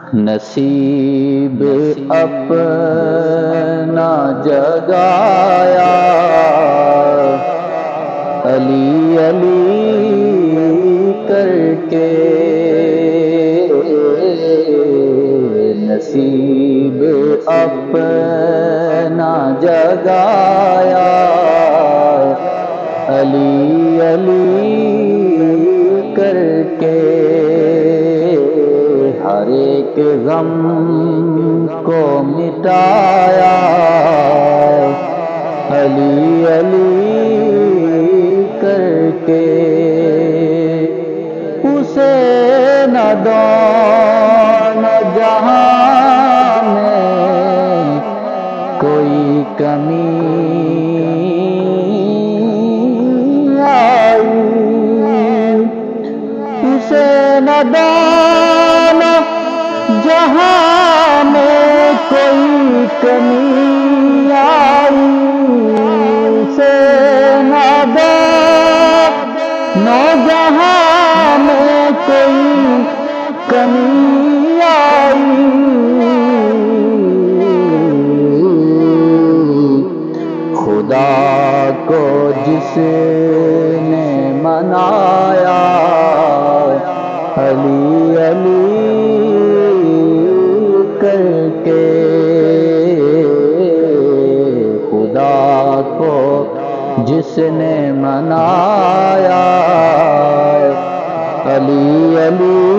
نصیب اپنا جگایا علی علی کر کے، نصیب اپنا جگایا علی علی کر کے، ہر ایک غم کو مٹایا علی علی کر کے، اسے نہ دونوں جہاں میں کوئی کمی آئی، اسے نہ دونوں جہاں میں کوئی کمی آئی، اسے نہ دونوں جہاں میں کوئی کمی آئی، خدا کو جس نے منایا علی علی کر کے، خدا کو جس نے منایا علی علی